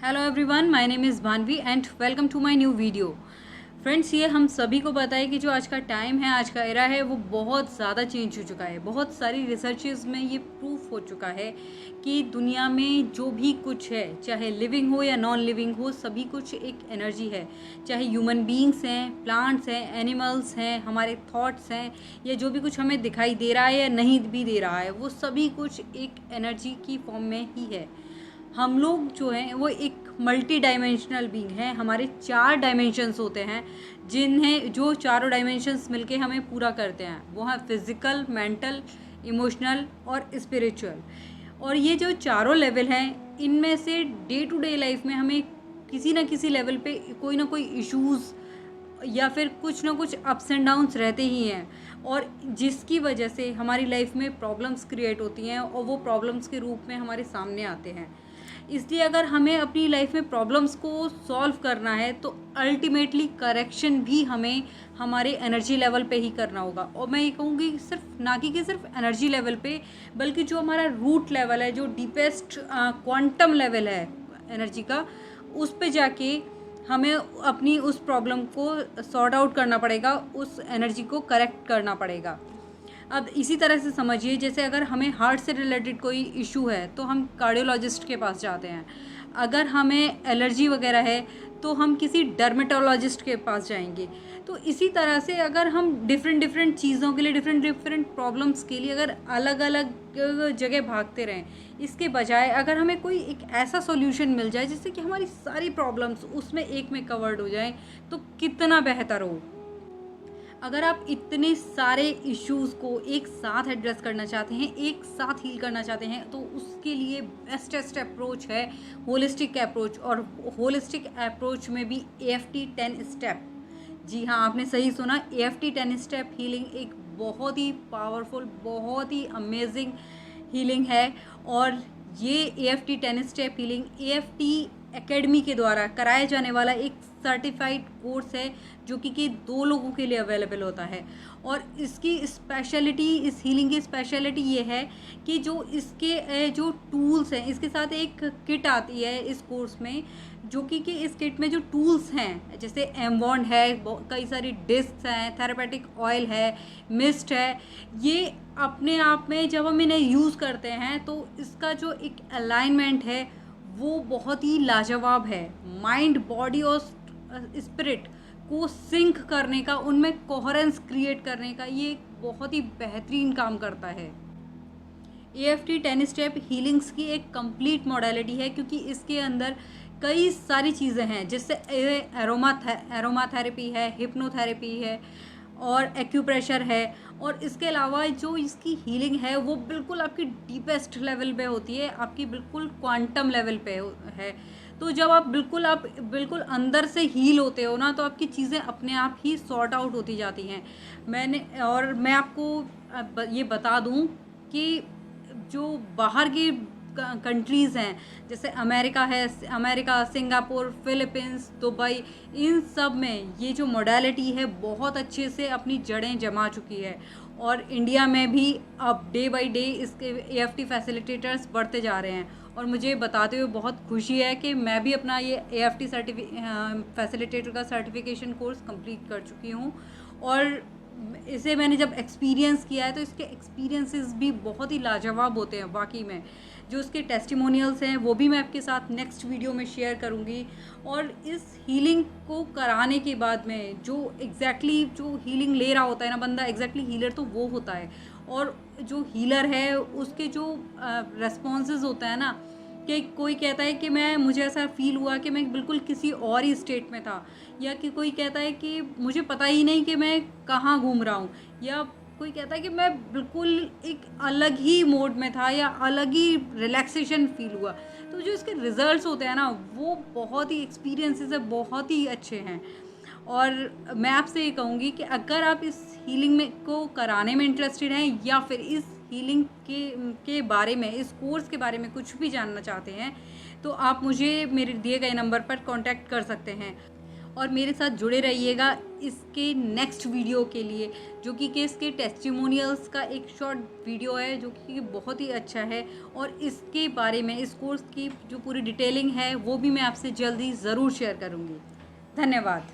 Hello everyone, my name is Bhanvi and welcome to my new video. Friends, ये हम सभी को पता है कि जो आज का टाइम है, आज का एरा है, वो बहुत ज़्यादा चेंज हो चुका है। बहुत सारी रिसर्चेस में ये प्रूफ हो चुका है कि दुनिया में जो भी कुछ है, चाहे लिविंग हो या नॉन लिविंग हो, सभी कुछ एक एनर्जी है। चाहे ह्यूमन बीइंग्स हैं, प्लांट्स हैं, एनिमल्स हैं, हमारे थॉट्स हैं, या जो भी कुछ हमें दिखाई दे रहा है या नहीं भी दे रहा है, वो सभी कुछ एक एनर्जी की फॉर्म में ही है। हम लोग जो हैं वो एक मल्टी डायमेंशनल बीइंग हैं। हमारे 4 डायमेंशंस होते हैं, जिन्हें जो चारों डायमेंशंस मिलके हमें पूरा करते हैं। वो हैं फिज़िकल, मेंटल, इमोशनल और स्पिरिचुअल। और ये जो चारों लेवल हैं, इनमें से डे टू डे लाइफ में हमें किसी ना किसी लेवल पे कोई ना कोई इश्यूज़ या फिर कुछ ना कुछ अप्स एंड डाउन्स रहते ही हैं, और जिसकी वजह से हमारी लाइफ में प्रॉब्लम्स क्रिएट होती हैं और वो प्रॉब्लम्स के रूप में हमारे सामने आते हैं। इसलिए अगर हमें अपनी लाइफ में प्रॉब्लम्स को सॉल्व करना है तो अल्टीमेटली करेक्शन भी हमें हमारे एनर्जी लेवल पे ही करना होगा। और मैं ये कहूँगी सिर्फ ना कि सिर्फ एनर्जी लेवल पे, बल्कि जो हमारा रूट लेवल है, जो डीपेस्ट क्वांटम लेवल है एनर्जी का, उस पे जाके हमें अपनी उस प्रॉब्लम को सॉर्ट आउट करना पड़ेगा, उस एनर्जी को करेक्ट करना पड़ेगा। अब इसी तरह से समझिए, जैसे अगर हमें हार्ट से रिलेटेड कोई इशू है तो हम कार्डियोलॉजिस्ट के पास जाते हैं। अगर हमें एलर्जी वगैरह है तो हम किसी डर्मेटोलॉजिस्ट के पास जाएंगे। तो इसी तरह से अगर हम डिफरेंट डिफरेंट चीज़ों के लिए, डिफरेंट डिफरेंट प्रॉब्लम्स के लिए अगर अलग अलग जगह भागते रहें, इसके बजाय अगर हमें कोई एक ऐसा सॉल्यूशन मिल जाए जिससे कि हमारी सारी प्रॉब्लम्स उसमें एक में कवर्ड हो जाएं, तो कितना बेहतर हो। अगर आप इतने सारे इश्यूज़ को एक साथ एड्रेस करना चाहते हैं, एक साथ हील करना चाहते हैं, तो उसके लिए बेस्टेस्ट अप्रोच है होलिस्टिक अप्रोच। और होलिस्टिक अप्रोच में भी EFT 10 स्टेप। जी हाँ, आपने सही सुना, EFT 10 स्टेप हीलिंग एक बहुत ही पावरफुल, बहुत ही अमेजिंग हीलिंग है। और ये EFT 10 step healing EFT academy के द्वारा कराया जाने वाला एक सर्टिफाइड कोर्स है, जो कि 2 लोगों के लिए अवेलेबल होता है। और इसकी स्पेशलिटी, इस हीलिंग की स्पेशलिटी ये है कि जो इसके जो टूल्स हैं, इसके साथ एक किट आती है इस कोर्स में, जो कि इस किट में जो टूल्स हैं, जैसे एमवॉन्ड है, कई सारी डिस्क हैं, थेरेपेटिक ऑयल है, मिस्ट है, ये अपने आप में जब हम इन्हें यूज़ करते हैं तो इसका जो एक अलाइनमेंट है वो बहुत ही लाजवाब है। माइंड, बॉडी और स्पिरिट को सिंक करने का, उनमें कोहेरेंस क्रिएट करने का ये एक बहुत ही बेहतरीन काम करता है। EFT 10 स्टेप हीलिंग्स की एक कंप्लीट मॉडलिटी है, क्योंकि इसके अंदर कई सारी चीज़ें हैं, जिससे एरोमा थेरेपी है, हिप्नोथेरेपी है और एक्यूप्रेशर है। और इसके अलावा जो इसकी हीलिंग है वो बिल्कुल आपकी डीपेस्ट लेवल पे होती है, आपकी बिल्कुल क्वांटम लेवल पे है। तो जब आप बिल्कुल अंदर से हील होते हो ना, तो आपकी चीज़ें अपने आप ही सॉर्ट आउट होती जाती हैं। मैं आपको ये बता दूं कि जो बाहर की कंट्रीज़ हैं, जैसे अमेरिका, सिंगापुर, फिलीपींस, दुबई, इन सब में ये जो मोडालिटी है बहुत अच्छे से अपनी जड़ें जमा चुकी है। और इंडिया में भी अब डे बाय डे इसके EFT फैसिलिटेटर्स बढ़ते जा रहे हैं। और मुझे बताते हुए बहुत खुशी है कि मैं भी अपना ये EFT फैसिलिटेटर का सर्टिफिकेशन कोर्स कंप्लीट कर चुकी हूँ। और इसे मैंने जब एक्सपीरियंस किया है तो इसके एक्सपीरियंसेस भी बहुत ही लाजवाब होते हैं वाकई में। जो उसके टेस्टिमोनियल्स हैं वो भी मैं आपके साथ नेक्स्ट वीडियो में शेयर करूँगी। और इस हीलिंग को कराने के बाद में जो जो हीलिंग ले रहा होता है ना बंदा, हीलर तो वो होता है। और जो हीलर है उसके जो रेस्पॉन्सेज होता है ना, कि कोई कहता है कि मुझे ऐसा फ़ील हुआ कि मैं बिल्कुल किसी और ही स्टेट में था, या कि कोई कहता है कि मुझे पता ही नहीं कि मैं कहाँ घूम रहा हूँ, या कोई कहता है कि मैं बिल्कुल एक अलग ही मोड में था या अलग ही रिलैक्सेशन फ़ील हुआ। तो जो इसके रिज़ल्ट्स होते हैं ना, वो बहुत ही एक्सपीरियंसेस है, बहुत ही अच्छे हैं। और मैं आपसे ये कहूँगी कि अगर आप इस हीलिंग में को कराने में इंटरेस्टेड हैं, या फिर इस हीलिंग के बारे में, इस कोर्स के बारे में कुछ भी जानना चाहते हैं, तो आप मुझे मेरे दिए गए नंबर पर कांटेक्ट कर सकते हैं। और मेरे साथ जुड़े रहिएगा इसके नेक्स्ट वीडियो के लिए, जो कि इसके टेस्टिमोनियल्स का एक शॉर्ट वीडियो है जो कि बहुत ही अच्छा है। और इसके बारे में, इस कोर्स की जो पूरी डिटेलिंग है वो भी मैं आपसे जल्दी ज़रूर शेयर करूँगी। धन्यवाद।